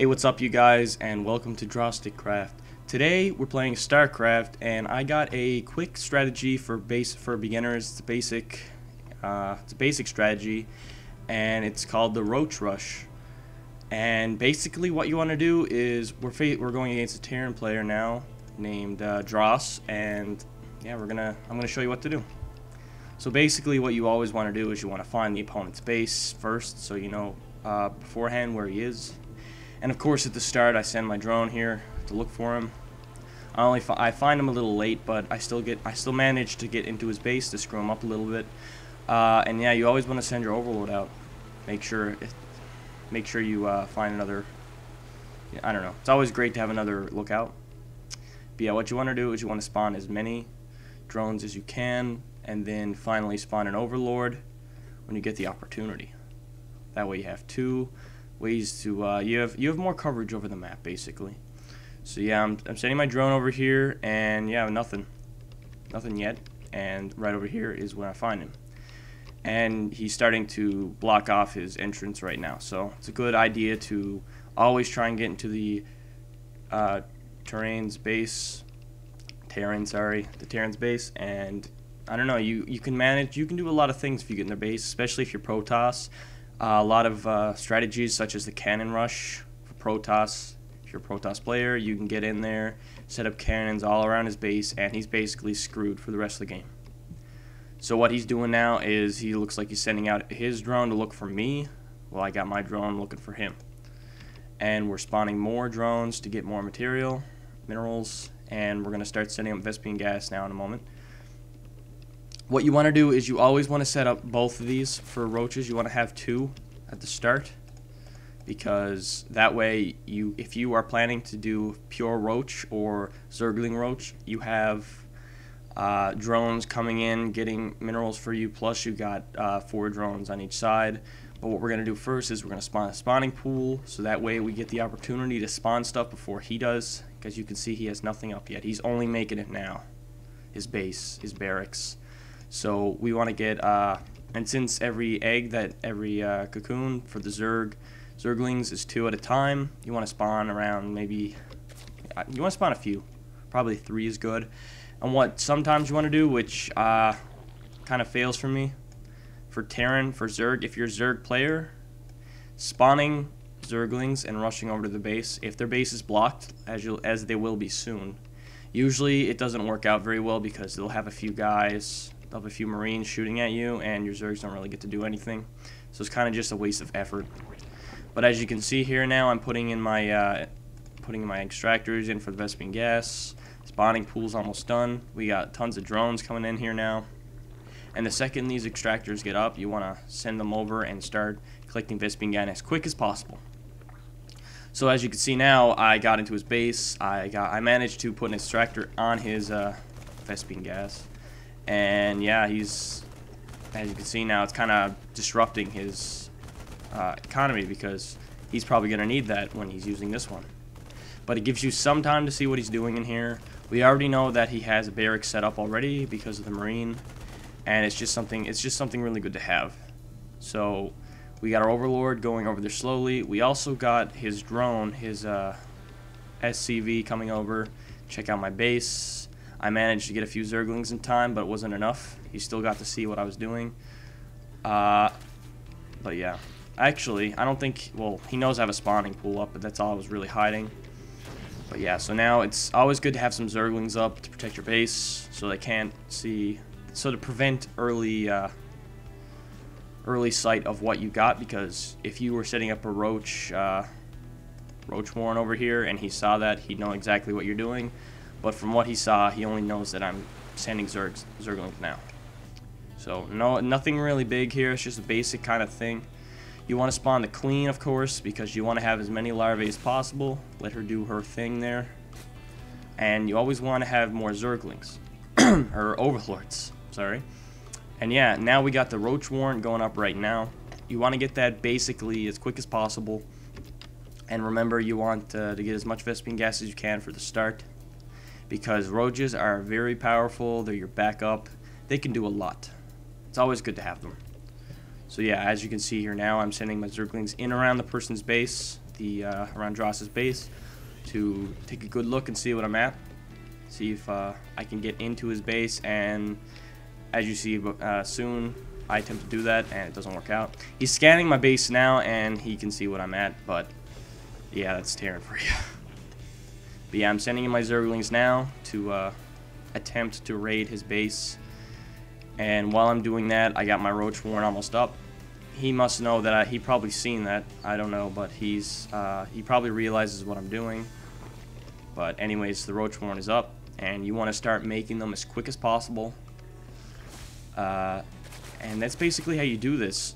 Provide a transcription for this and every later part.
Hey, what's up you guys, and welcome to Craft. Today we're playing Starcraft, and I got a quick strategy for beginners. It's a basic strategy, and it's called the Roach Rush. And basically what you want to do is we're going against a Terran player now named Dross, and yeah, I'm gonna show you what to do. So basically what you always want to do is you want to find the opponent's base first, so you know beforehand where he is. And of course at the start I send my drone here to look for him. I find him a little late, but I still manage to get into his base to screw him up a little bit. And yeah, you always want to send your overlord out. Make sure you find another. I don't know. It's always great to have another lookout. But yeah, what you want to do is you want to spawn as many drones as you can, and then finally spawn an overlord when you get the opportunity. That way you have two ways to you have more coverage over the map basically. So yeah, I'm sending my drone over here, and yeah, nothing yet. And right over here is where I find him, and he's starting to block off his entrance right now. So it's a good idea to always try and get into the Terran's base, and I don't know, you can do a lot of things if you get in their base, especially if you're protoss. A lot of strategies such as the cannon rush for protoss. If you're a protoss player, you can get in there, set up cannons all around his base, and he's basically screwed for the rest of the game. So what he's doing now is he looks like he's sending out his drone to look for me. Well, I got my drone looking for him. And we're spawning more drones to get more minerals, and we're going to start sending up Vespian gas now in a moment. What you want to do is you always want to set up both of these for roaches. You want to have two at the start, because that way if you are planning to do pure roach or zergling roach, you have drones coming in getting minerals for you, plus you got 4 drones on each side. But what we're going to do first is we're going to spawn a spawning pool, so that way we get the opportunity to spawn stuff before he does, because you can see he has nothing up yet. He's only making it now, his base, his barracks. So we want to get, and since every cocoon for the zerglings is 2 at a time, you want to spawn around you want to spawn a few, probably 3 is good. And what sometimes you want to do, which kind of fails for me, for Terran, for Zerg, if you're a Zerg player, spawning zerglings and rushing over to the base, if their base is blocked, as they will be soon, usually it doesn't work out very well, because they'll have a few marines shooting at you, and your Zergs don't really get to do anything. So it's kind of just a waste of effort. But as you can see here now, I'm putting in my extractors in for the Vespian gas. Spawning pool's almost done. We got tons of drones coming in here now. And the second these extractors get up, you want to send them over and start collecting Vespian gas as quick as possible. So as you can see now, I got into his base. I managed to put an extractor on his Vespian gas. And yeah, as you can see now, it's kind of disrupting his economy, because he's probably going to need that when he's using this one. But it gives you some time to see what he's doing in here. We already know that he has a barracks set up already because of the marine, and it's just something really good to have. So we got our overlord going over there slowly. We also got his drone, his SCV, coming over. Check out my base. I managed to get a few zerglings in time, but it wasn't enough. He still got to see what I was doing. But yeah, actually, I don't think, well, he knows I have a spawning pool up, but that's all I was really hiding. But yeah, so now it's always good to have some zerglings up to protect your base, so they can't see, so to prevent early sight of what you got, because if you were setting up a roach warren over here and he saw that, he'd know exactly what you're doing. But from what he saw, he only knows that I'm sending zerglings now. So nothing really big here. It's just a basic kind of thing. You want to spawn the queen, of course, because you want to have as many larvae as possible. Let her do her thing there. And you always want to have more zerglings. Or overlords, sorry. And yeah, now we got the roach warren going up right now. You want to get that basically as quick as possible. And remember, you want to get as much Vespian gas as you can for the start, because roaches are very powerful. They're your backup. They can do a lot. It's always good to have them. So yeah, as you can see here now, I'm sending my zerglings in around the person's base. the around Dross's base to take a good look and see what I'm at. See if I can get into his base, and as you see soon, I attempt to do that and it doesn't work out. He's scanning my base now and he can see what I'm at, but yeah, that's Terran for you. But yeah, I'm sending in my Zerglings now to attempt to raid his base. And while I'm doing that, I got my Roach Warren almost up. He must know that he probably seen that. I don't know, but he probably realizes what I'm doing. But anyways, the Roach Warren is up, and you want to start making them as quick as possible. And that's basically how you do this.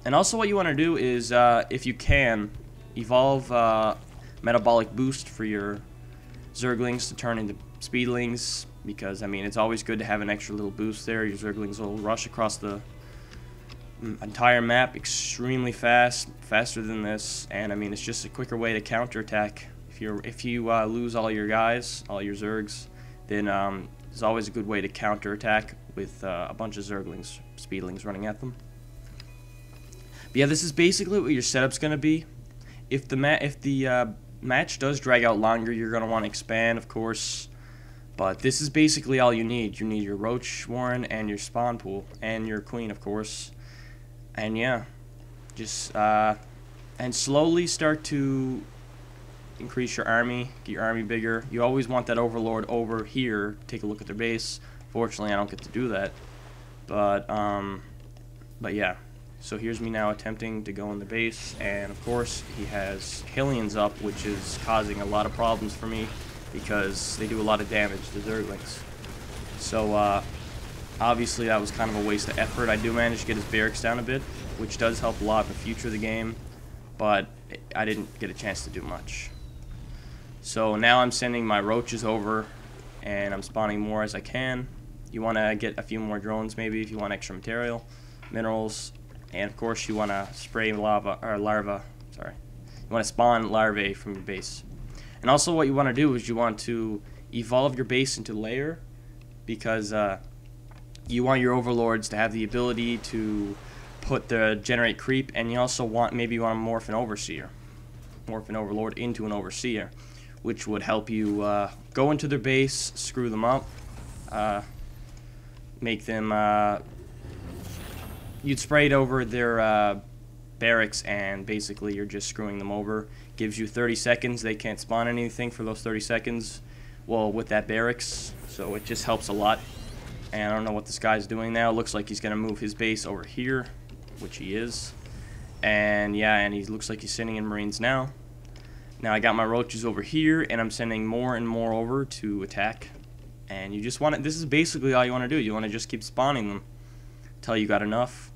And also what you want to do is, if you can, evolve Metabolic Boost for your Zerglings to turn into Speedlings, because, I mean, it's always good to have an extra little boost there. Your Zerglings will rush across the entire map extremely fast, faster than this, and, I mean, it's just a quicker way to counterattack. If you lose all your guys, all your Zergs, then there's always a good way to counterattack with a bunch of Zerglings, Speedlings running at them. But yeah, this is basically what your setup's going to be. If the match does drag out longer, you're going to want to expand, of course. But this is basically all you need. You need your Roach Warren and your spawn pool, and your Queen, of course. And yeah, just and slowly start to increase your army, get your army bigger. You always want that Overlord over here. Take a look at their base. Fortunately, I don't get to do that. But yeah. So here's me now attempting to go in the base, and of course he has Hellions up, which is causing a lot of problems for me because they do a lot of damage to Zerglings. So obviously that was kind of a waste of effort. I do manage to get his barracks down a bit, which does help a lot in the future of the game, but I didn't get a chance to do much. So now I'm sending my Roaches over, and I'm spawning more as I can. You want to get a few more drones maybe if you want extra material, minerals, and of course you want to spray larvae. You want to spawn larvae from your base. And also what you want to do is you want to evolve your base into layer, because you want your overlords to have the ability to generate creep, and you also want to morph an overseer, morph an overlord into an overseer, which would help you go into their base, screw them up, make them you'd spray it over their barracks, and basically you're just screwing them over. Gives you 30 seconds. They can't spawn anything for those 30 seconds, well, with that barracks, so it just helps a lot. And I don't know what this guy's doing now. Looks like he's gonna move his base over here, which he is. And yeah, and he looks like he's sending in Marines now. Now I got my Roaches over here, and I'm sending more and more over to attack. And you just want to, this is basically all you want to do. You want to just keep spawning them until you got enough.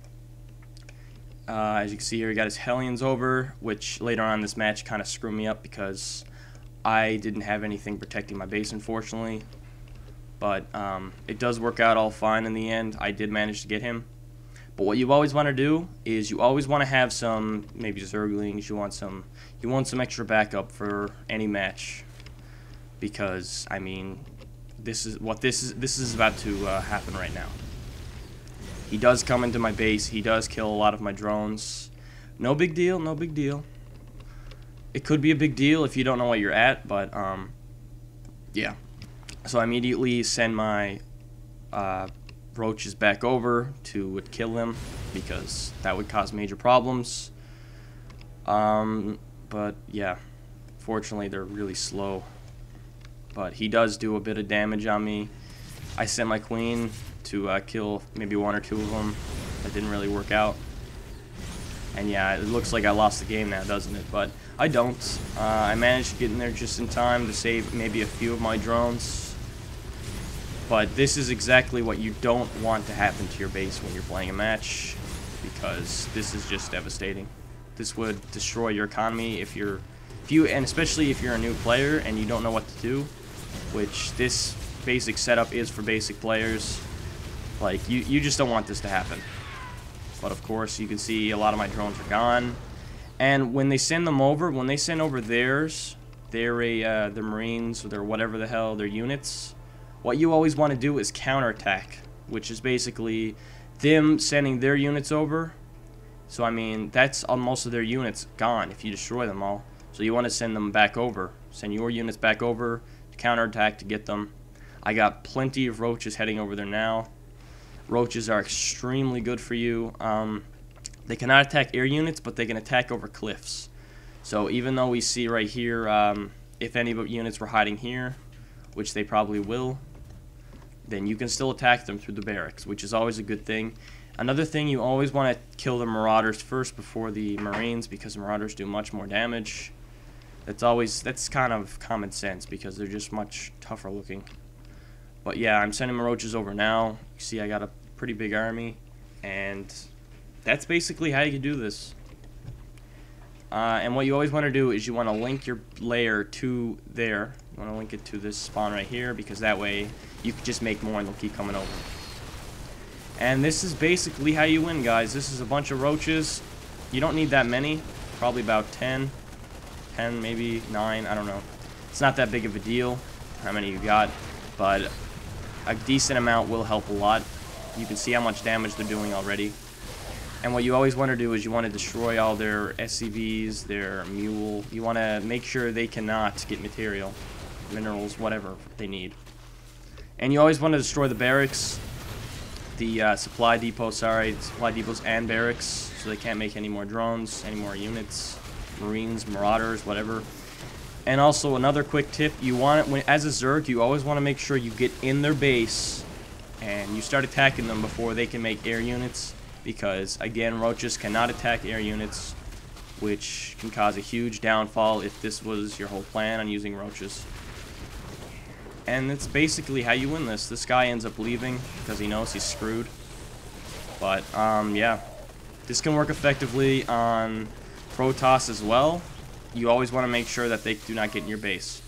As you can see here, he got his Hellions over, which later on in this match kind of screwed me up because I didn't have anything protecting my base, unfortunately. But it does work out all fine in the end. I did manage to get him. But what you always want to do is you always want to have some, maybe Zerglings. You want some extra backup for any match, because I mean, this is about to happen right now. He does come into my base. He does kill a lot of my drones. No big deal. No big deal. It could be a big deal if you don't know what you're at, but yeah. So I immediately send my Roaches back over to kill him, because that would cause major problems. But yeah, fortunately they're really slow. But he does do a bit of damage on me. I sent my Queen to kill maybe one or two of them. That didn't really work out. And yeah, it looks like I lost the game now, doesn't it? But I don't. I managed to get in there just in time to save maybe a few of my drones. But this is exactly what you don't want to happen to your base when you're playing a match, because this is just devastating. This would destroy your economy and especially if you're a new player and you don't know what to do, which this basic setup is for basic players. Like, you just don't want this to happen. But of course, you can see a lot of my drones are gone. And when they send them over, when they send over theirs, their Marines, or their whatever the hell, their units, what you always want to do is counterattack, which is basically them sending their units over. So I mean, that's most of their units gone if you destroy them all. So you want to send them back over. Send your units back over to counterattack to get them. I got plenty of roaches heading over there now. Roaches are extremely good for you. They cannot attack air units, but they can attack over cliffs. So even though we see right here, if any units were hiding here, which they probably will, then you can still attack them through the barracks, which is always a good thing. Another thing, you always want to kill the marauders first before the marines, because marauders do much more damage. That's kind of common sense, because they're just much tougher looking. But yeah, I'm sending my roaches over now. You see I got a pretty big army, and that's basically how you do this. And what you always want to do is you want to link your layer to there. You want to link it to this spawn right here, because that way you can just make more and they'll keep coming over. And this is basically how you win, guys. This is a bunch of roaches. You don't need that many. Probably about 10, maybe 9, I don't know. It's not that big of a deal how many you got, but a decent amount will help a lot. You can see how much damage they're doing already. And what you always want to do is you want to destroy all their SCVs, their mule. You want to make sure they cannot get material, minerals, whatever they need. And you always want to destroy the barracks, the supply depots and barracks, so they can't make any more drones, any more units, marines, marauders, whatever. And also another quick tip, you want it, as a Zerg, you always want to make sure you get in their base and you start attacking them before they can make air units. Because, again, roaches cannot attack air units, which can cause a huge downfall if this was your whole plan on using roaches. And it's basically how you win this. This guy ends up leaving because he knows he's screwed. But, yeah. This can work effectively on protoss as well. You always want to make sure that they do not get in your base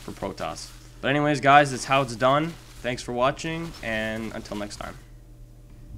for protoss. But anyways, guys, that's how it's done. Thanks for watching, and until next time.